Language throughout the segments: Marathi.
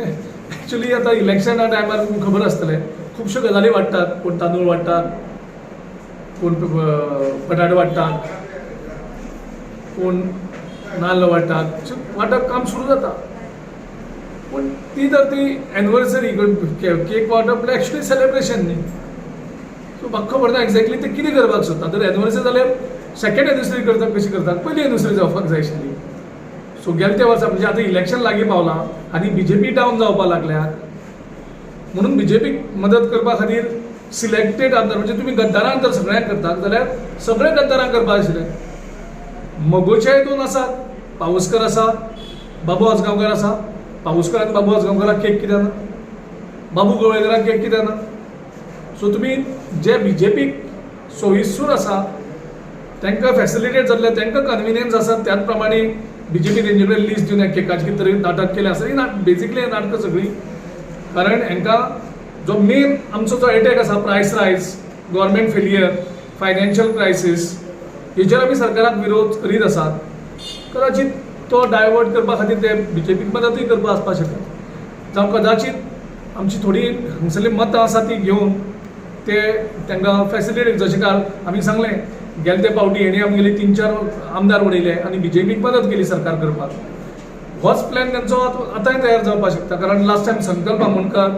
ॲक्च्युली आता इलेक्शना टायमार तुमकां खबर आसतलें खुबश्यो गजाली वाडटात. कोण तांदूळ वाडटात, कोण बटाटे वाडटात, कोण नाल्ल वाडटात. वाटप काम सुरू जाता. पूण ती तर ती एनिवर्सरी केक वाटप म्हणल्यार एक्चुअली सेलिब्रेशन न्ही. सो म्हाका खबर ना एक्झॅक्टली ते कितें करपाक सोदता. तर एनिवर्सरी जाल्यार सेकंड एनिवर्सरी करतात कशी करतात, पयली एनिवर्सरी जावपाक जाय आशिल्ली. सो गेल्या त्या वर्सा म्हणजे आतां इलेक्शन लागीं पावलां आनी बीजेपी डावन जावपाक लागल्यात. म्हणून बीजेपीक मदत करपा खातीर सिलेक्टेड आमदार म्हणजे तुमी गद्दारांक जर सगळ्यांक करतात जाल्यार सगळे गद्दारांक करपाक आशिल्लें. मगोचेय दोन आसात, पावसकर आसा, बाबू आजगांवकर आसा. पावसकर आनी बाबू आजगांवकराक केक कित्याक ना, बाबू गोवेकराक केक कित्याक ना. सो तुमी जे बीजेपीक सोयीस्कर आसा तांकां फॅसिलिटेट जाल्ले, तांकां कन्विनियन्स आसा त्याच प्रमाणे बीजेपी तेंचे कडेन लिस्ट दिवन एक केकाची कितें तरी नाटक केलें आसा. ही बेजिकली हें नाटकां सगळीं कारण हांकां जो मेन आमचो जो एटॅक आसा प्रायस रायज, गव्हर्मेंट फेलियर, फायनान्शियल क्रायसीस हेचेर आमी सरकाराक विरोध करीत आसात. कदाचित तो डायवर्ट करपा खातीर ते बीजेपीक मदतूय करपा आसपाक शकता. जावं कदाचित आमची थोडी हांगसरली मतां आसा ती घेवन ते तांकां फॅसिलिटेट जशें काल आमी सांगलें गेले ते फावटी हेणी आमगेली 3-4 आमदार उडयले आनी बीजेपीक मदत केली सरकार करपाक. होच प्लॅन तांचो आतांय तयार जावपाक शकता. कारण लास्ट टायम संकल्प आमोणकर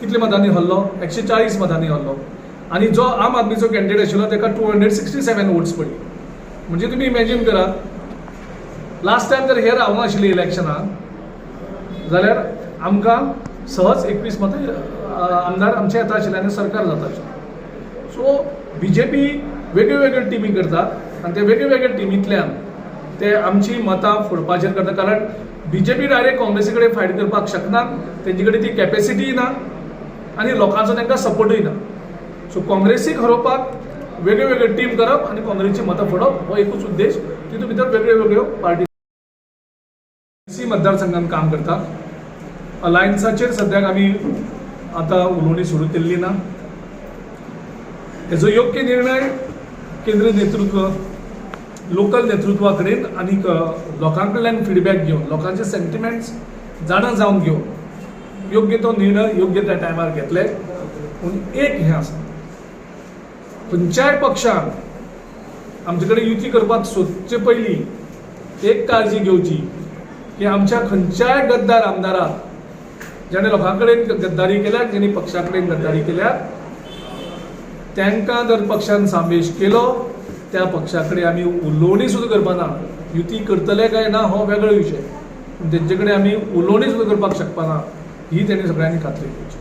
कितल्या मतांनी हरलो, 140 मतांनी हरलो आनी जो आम आदमीचो कॅन्डिडेट आशिल्लो ताका 267 वोट्स पडली. म्हणजे तुमी इमॅजीन करात लास्ट टायम जर हे रावना आशिल्ली इलेक्शनाक जाल्यार आमकां सहज 21 मतां आमदार आमचे येता आशिल्ले आनी सरकार जाता आशिल्लें. सो बीजेपी वेगळ्यो वेगळ्यो टिमी करतात आनी ते वेगळ्या वेगळ्या टिमींतल्यान ते आमची मतां फोडपाचेर करता. कारण बीजेपी डायरेक्ट काँग्रेसी कडेन फायट करपाक शकनात, तेंचे कडेन ती कॅपेसिटीय ना आनी लोकांचो तांकां सपोर्टूय ना. सो काँग्रेसीक हरोवपाक वेगळ्यो वेगळ्यो टीम करप आनी काँग्रेसची मतां फोडप हो एकूच उद्देश. तितूंत भितर वेगळ्यो वेगळ्यो पार्टी मतदारसंघात काम करता. अलायन्साचेर सद्याक आमी आतां उलोवणी सुरू केल्ली ना. हेजो योग्य निर्णय केंद्रीय नेतृत्व, लोकल नेतृत्वा कडेन आनी लोकां कडल्यान फिडबॅक घेवन, लोकांचे सेंटिमेंट्स जाणा जावन घेवन योग्य तो निर्णय योग्य त्या टायमार घेतले. पूण एक हें आसा, खंयच्याय पक्षान आमचे कडेन युती करपाक सोदचे पयलीं एक काळजी घेवची की आमच्या खंयच्याय गद्दार आमदाराक जेणे लोकां कडेन गद्दारी केल्या, जेणी पक्षा कडेन गद्दारी केल्या, तांकां जर पक्षान सामेश केलो त्या पक्षा कडेन आमी उलोवणी सुद्दां करपाना. युती करतले काय ना हो वेगळो विशय, पूण तेंचे कडेन आमी उलोवणी सुद्दां करपाक शकपाना ही तेणी सगळ्यांनी खात्री घेवची.